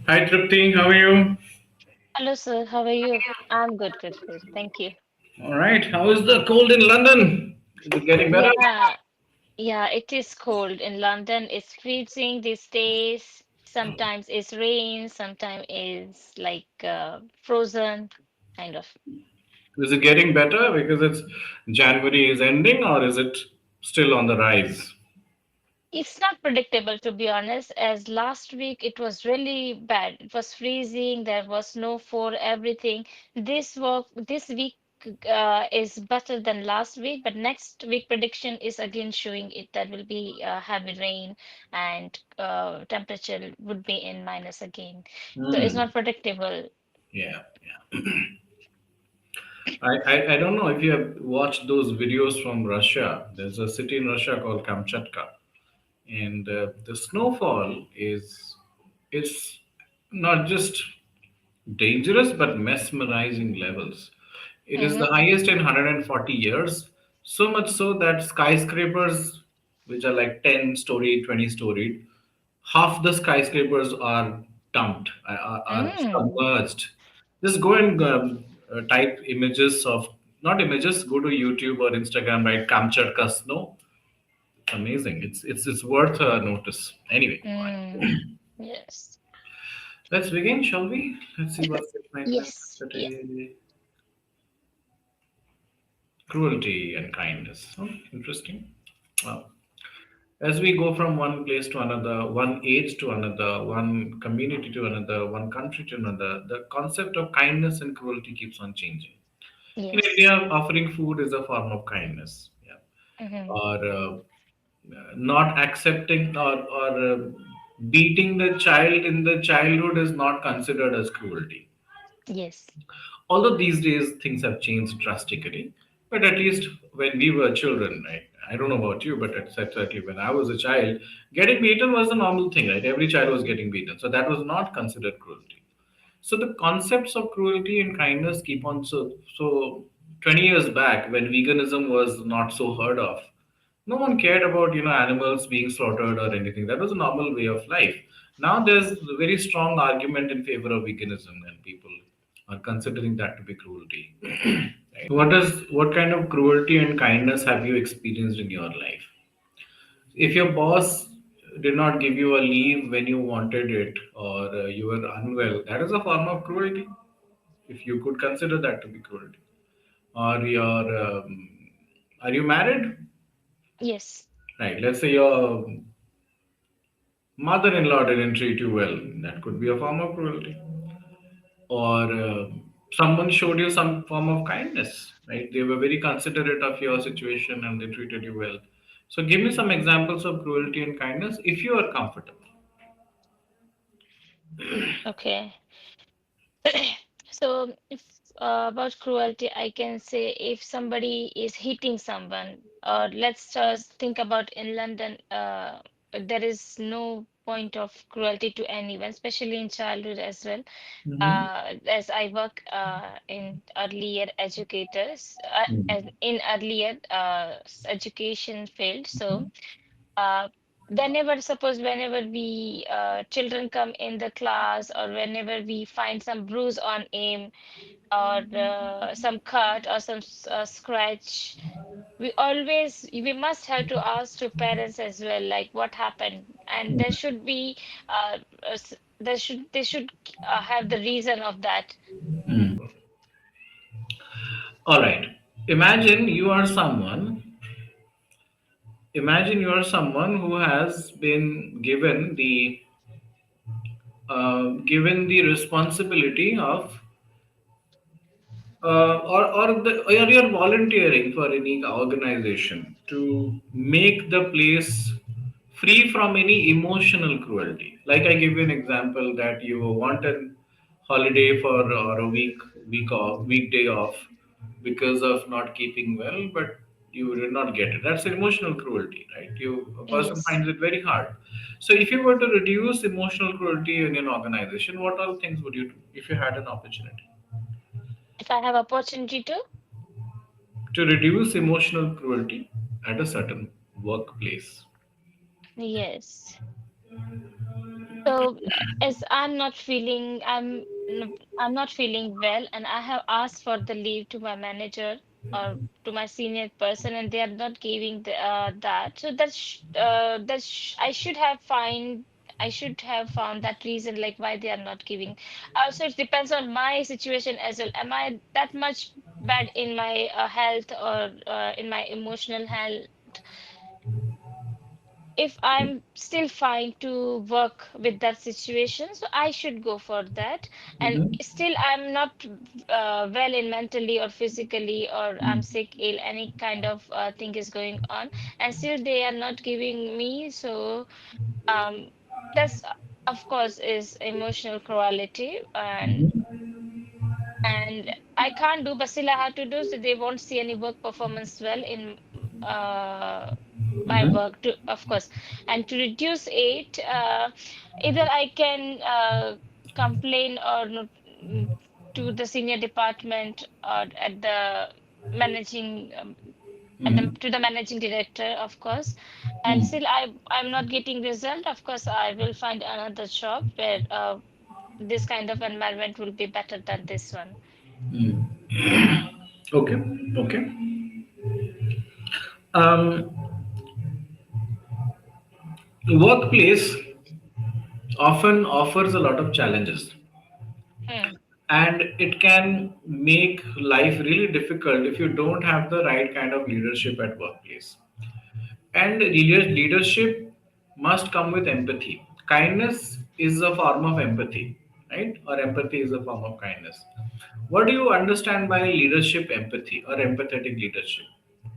Hi Tripti, how are you? Hello, sir. How are you? I'm good, good, good. Thank you. All right. How is the cold in London? Is it getting better? Yeah, yeah, it is cold in London. It's freezing these days. Sometimes it's rain, sometimes it's like frozen, kind of. Is it getting better because it's January is ending, or is it still on the rise? It's not predictable, to be honest, as last week it was really bad. It was freezing, there was snow for everything. This week is better than last week, but next week prediction is again showing it that will be heavy rain and temperature would be in minus again. So it's Hmm. not predictable. Yeah, yeah. I don't know if you have watched those videos from Russia. There's a city in Russia called Kamchatka, and the snowfall is not just dangerous but mesmerizing levels. It is the Mm-hmm. highest in 140 years, so much so that skyscrapers, which are like 10 story, 20 storied, half the skyscrapers are dumped, are Mm. submerged. Just go and type images of, not images, go to YouTube or Instagram, right? Kamchatka snow. Amazing. It's worth a notice. Anyway, Mm. Yes. let's begin, shall we? Let's see what's the title Yes. Yes. today. Cruelty and kindness. Oh, interesting. Wow. As we go from one place to another, one age to another, one community to another, one country to another, the concept of kindness and cruelty keeps on changing. In Yes. India, offering food is a form of kindness. Yeah. Mm-hmm. Or not accepting or beating the child in the childhood is not considered as cruelty. Yes. Although these days things have changed drastically, but at least when we were children, right? I don't know about you, but certainly when I was a child, getting beaten was a normal thing, right? Every child was getting beaten, so that was not considered cruelty. So the concepts of cruelty and kindness keep on. So 20 years back, when veganism was not so heard of, no one cared about animals being slaughtered or anything. That was a normal way of life. Now there's a very strong argument in favor of veganism, and people are considering that to be cruelty. What kind of cruelty and kindness have you experienced in your life? If your boss did not give you a leave when you wanted it, or you were unwell, that is a form of cruelty. If you could consider that to be cruelty, or are you married? Yes. Right. Let's say your mother-in-law didn't treat you well. That could be a form of cruelty. Or someone showed you some form of kindness, right? They were very considerate of your situation and they treated you well. So give me some examples of cruelty and kindness if you are comfortable. Okay. So, if about cruelty, I can say if somebody is hitting someone, or let's just think about in London, there is no point of cruelty to anyone, especially in childhood as well. Hmm. As I work in earlier educators, in earlier education field, so uh, whenever we children come in the class, or whenever we find some bruise on him, or some cut or some scratch, we must have to ask to parents as well, like what happened, and there should be they should have the reason of that. All right. Imagine you are someone. Imagine you are someone who has been given the responsibility of or you're volunteering for any organization to make the place free from any emotional cruelty. Like I give you an example that you want a holiday for or a weekday off because of not keeping well, but you did not get it. That's emotional cruelty, right? A person Yes. finds it very hard. So if you were to reduce emotional cruelty in an organization, what all things would you do if you had an opportunity? If I have opportunity to. To reduce emotional cruelty at a certain workplace. Yes. So as I'm not feeling well, and I have asked for the leave to my manager or to my senior person, and they are not giving that. So I should have found that reason, like why they are not giving. Also, it depends on my situation as well. Am I that much bad in my health or in my emotional health? If I'm still fine to work with that situation, so I should go for that. And Mhm. still I'm not well in mentally or physically, or I'm sick, ill, any kind of thing is going on, and still they are not giving me. So um, that's of course is emotional cruelty, and I can't do, but still I have to do. So they won't see any work performance well in uh, my Mhm. work, to, of course. And to reduce it, either I can complain or to the senior department or at the managing at the Mhm. to the managing director, of course. And Mhm. still I'm not getting result. Of course, I will find another job where this kind of environment will be better than this one. Mhm. Okay. Okay. Um, workplace often offers a lot of challenges, Hmm. and it can make life really difficult if you don't have the right kind of leadership at workplace. And leadership must come with empathy. Kindness is a form of empathy, right? Or empathy is a form of kindness. What do you understand by leadership empathy or empathetic leadership?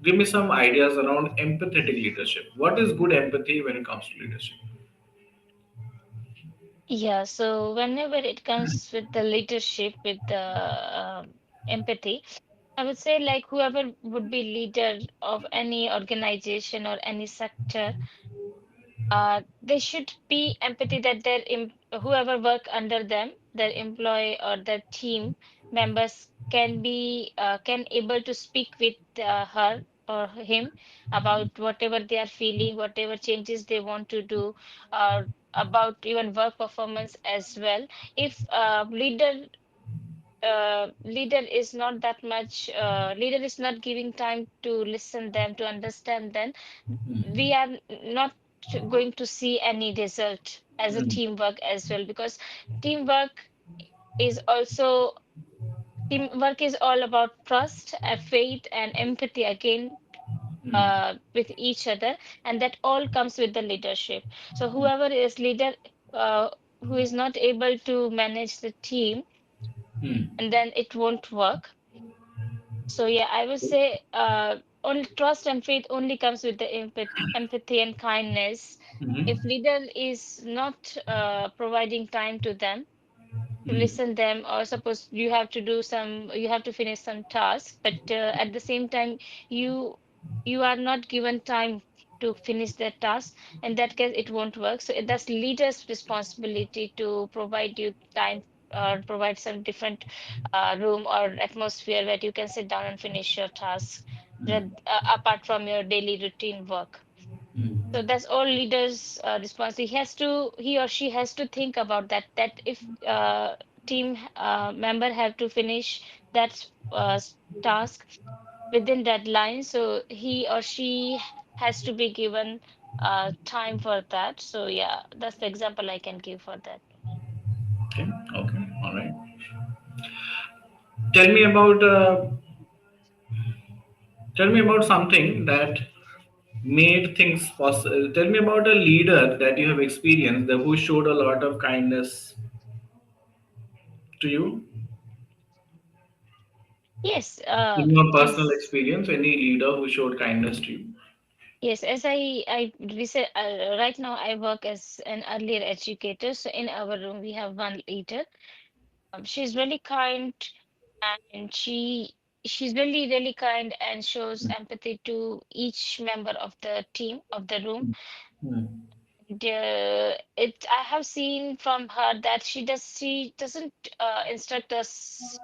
Give me some ideas around empathetic leadership. What is good empathy when it comes to leadership? Yeah, so whenever it comes with the leadership, with the empathy, I would say like whoever would be leader of any organization or any sector, they should be empathy that whoever work under them, their employee or their team members can able to speak with her or him about whatever they are feeling, whatever changes they want to do, or about even work performance as well. If leader is not that much leader is not giving time to listen them, to understand them, we are not going to see any result as a Mm, teamwork as well, because teamwork is also teamwork is all about trust, faith, and empathy again, mm, with each other, and that all comes with the leadership. So whoever is leader, uh, who is not able to manage the team, mm, and then it won't work. So yeah, I would say only trust and faith only comes with the empathy and kindness. If mhm, leader is not providing time to them, to mm, listen them, or suppose you have to finish some task, but at the same time you you are not given time to finish that task. In that case it won't work. So that's leader's responsibility to provide you time, or provide some different room or atmosphere where you can sit down and finish your task, apart from your daily routine work. So mm, that's all leaders' response. He or she has to think about that. That if team member have to finish that task within deadline, so he or she has to be given time for that. So yeah, that's the example I can give for that. okay, okay, all right. Tell me about something that made things possible. Tell me about a leader that you have experienced that who showed a lot of kindness to you Yes, in your personal as experience. Any leader who showed kindness to you? yes, as right now I work as an earlier educator. So in our room we have one leader. She's really kind, and she's really kind and shows empathy to each member of the team of the room. Mm, And, it I have seen from her that she doesn't instruct us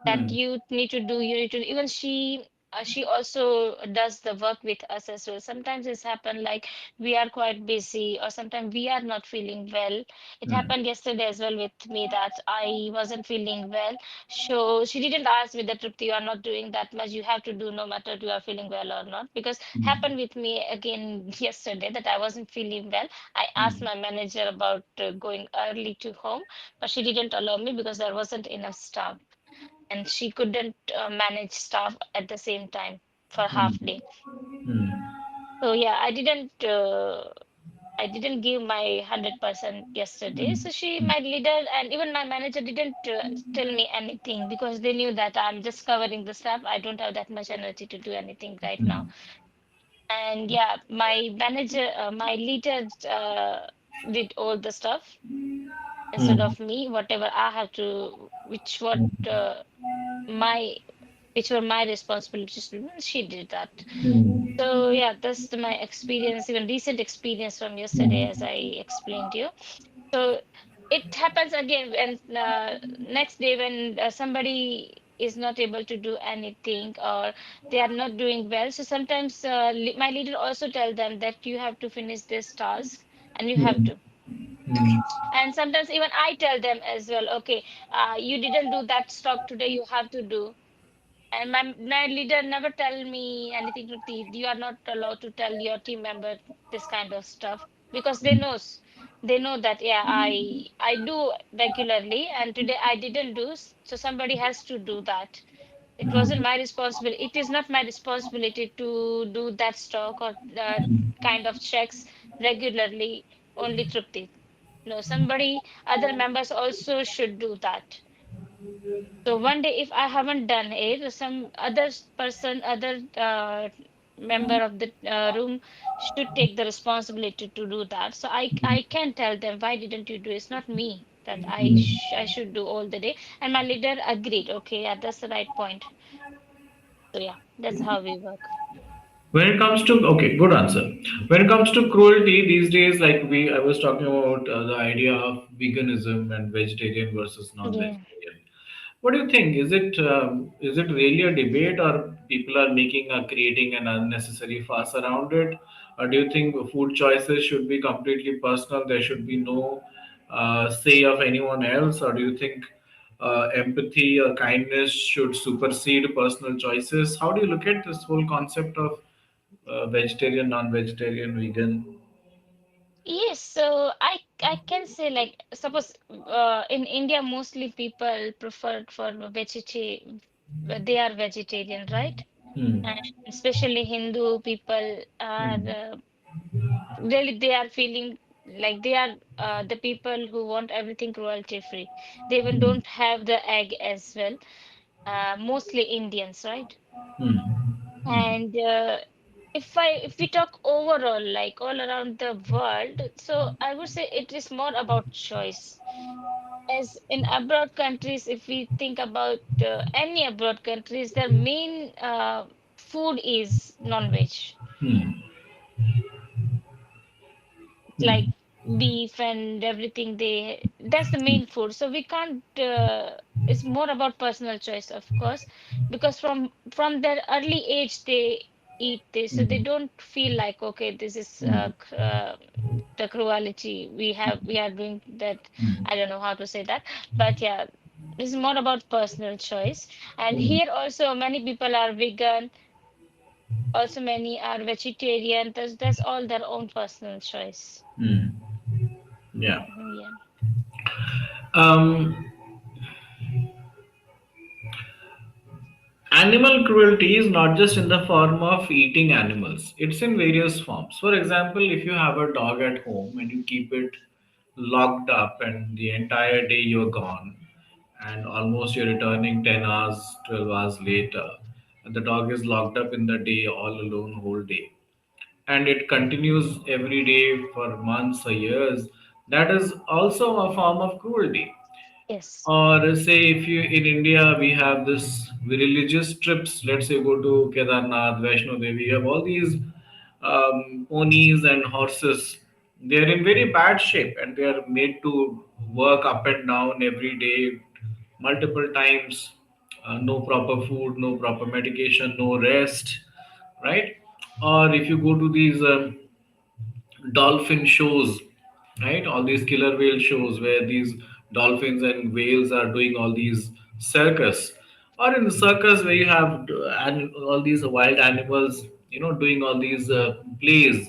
that mm, you need to do, you need to, even she. she also does the work with us as well. Sometimes it's happened like we are quite busy, or sometimes we are not feeling well. It Mm, happened yesterday as well with me that I wasn't feeling well. So she didn't ask me that, Trupti, you are not doing that much. You have to do no matter you are feeling well or not. Because mm, happened with me again yesterday that I wasn't feeling well. I asked mm, my manager about going early to home, but she didn't allow me because there wasn't enough staff, and she couldn't manage staff at the same time for half mm, day. mm, So yeah, I didn't give my 100% yesterday. So she, mm, my leader, and even my manager didn't tell me anything because they knew that I'm just covering the staff. I don't have that much energy to do anything right now. mm, And yeah, my manager, my leader did all the stuff instead mm, of me. Whatever I have to, mm, my which were my responsibilities to do, she did that. mm, So yeah, that's my experience, even recent experience from yesterday, as mm, I explained to you. So it happens again when next day when somebody is not able to do anything, or they are not doing well. So sometimes my leader also tell them that you have to finish this task and you have mm, to. And sometimes even I tell them as well, okay, you didn't do that stock today, you have to do. And my leader never tell me anything, Kruti. You are not allowed to tell your team member this kind of stuff because they know that yeah, I do regularly and today I didn't do, so somebody has to do that. It wasn't mm, my responsibility. It is not my responsibility to do that stock or mm. kind of checks regularly, only Trupti. No, somebody, other members also should do that. So one day, if I haven't done it, some other person, other member of the room should take the responsibility to do that. So I can tell them, why didn't you do it? It's not me that I should do all the day. And my leader agreed. Okay, yeah, that's the right point. So yeah, that's how we work. When it comes to, okay, good answer. When it comes to cruelty these days, like I was talking about the idea of veganism and vegetarian versus Yeah. non-vegetarian. What do you think? Is it really a debate, or people are creating an unnecessary fuss around it? Or do you think food choices should be completely personal? There should be no say of anyone else, or do you think empathy or kindness should supersede personal choices? How do you look at this whole concept of vegetarian, non-vegetarian, vegan? Yes, so I can say like suppose in India mostly people prefer for vegetarian, they are vegetarian, right? And Hmm. especially Hindu people are Hmm. really they are feeling like they are the people who want everything cruelty free. They even Hmm. don't have the egg as well. Mostly Indians, right? Hmm. And if we talk overall, like all around the world, so I would say it is more about choice. As in abroad countries, if we think about any abroad countries, their main food is non-veg, Hmm. like Hmm. beef and everything. That's the main food. So we can't. It's more about personal choice, of course, because from their early age they eat this, so they Hmm. don't feel like okay, this is Hmm. the cruelty we are doing that. Hmm. I don't know how to say that, but yeah. This is more about personal choice. And Hmm. here also many people are vegan, also many are vegetarian. That's all their own personal choice. Hmm. Yeah. Yeah. Um, Animal cruelty is not just in the form of eating animals, it's in various forms. For example, if you have a dog at home and you keep it locked up and the entire day you're gone, and almost you're returning 10 hours, 12 hours later, and the dog is locked up in the day all alone, whole day, and it continues every day for months or years, that is also a form of cruelty. Yes. Or say if you in India we have this religious trips, let's say go to Kedarnath, Vaishno Devi, you have all these ponies and horses. They are in very bad shape and they are made to work up and down every day, multiple times no proper food, no proper medication, no rest, right? Or if you go to these dolphin shows, right? All these killer whale shows where these dolphins and whales are doing all these circus, or in the circus where you have all these wild animals, doing all these plays.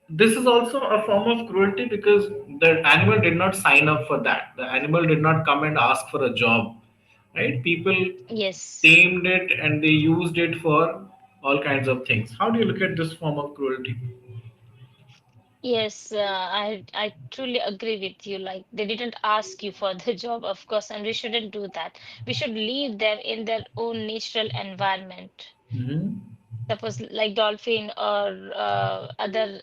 This is also a form of cruelty because the animal did not sign up for that. The animal did not come and ask for a job, right? People Yes. tamed it and they used it for all kinds of things. How do you look at this form of cruelty? Yes, I truly agree with you. Like they didn't ask you for the job, of course, and we shouldn't do that. We should leave them in their own natural environment. Hmm. Suppose like dolphin or other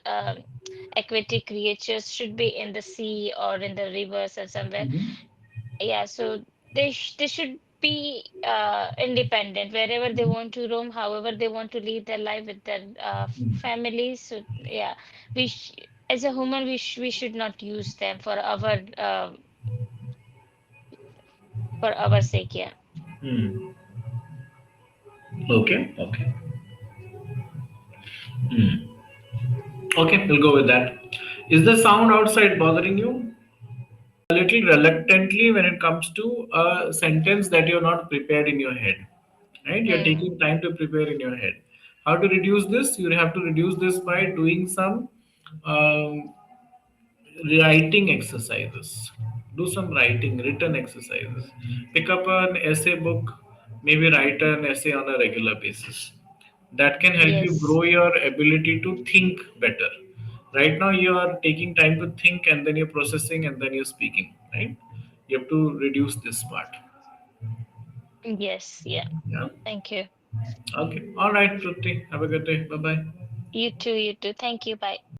aquatic creatures should be in the sea or in the rivers or somewhere. Hmm. Yeah, so they should be independent wherever they want to roam, however they want to lead their life with their families. So yeah, we sh as a human we should not use them for our sake. Yeah. Hmm. Okay. Okay. Hmm. Okay, we'll go with that. Is the sound outside bothering you? A little reluctantly when it comes to a sentence that you're not prepared in your head, right? You're Hmm. taking time to prepare in your head. How to reduce this? You have to reduce this by doing some um, writing exercises. Do some written exercises. Pick up an essay book, maybe write an essay on a regular basis. That can help you Yes. grow your ability to think better. Right now, you are taking time to think and then you're processing and then you're speaking, right? You have to reduce this part. Yes. Yeah. Yeah. Thank you. Okay. All right, Trupti. Have a good day. Bye bye. You too. You too. Thank you. Bye.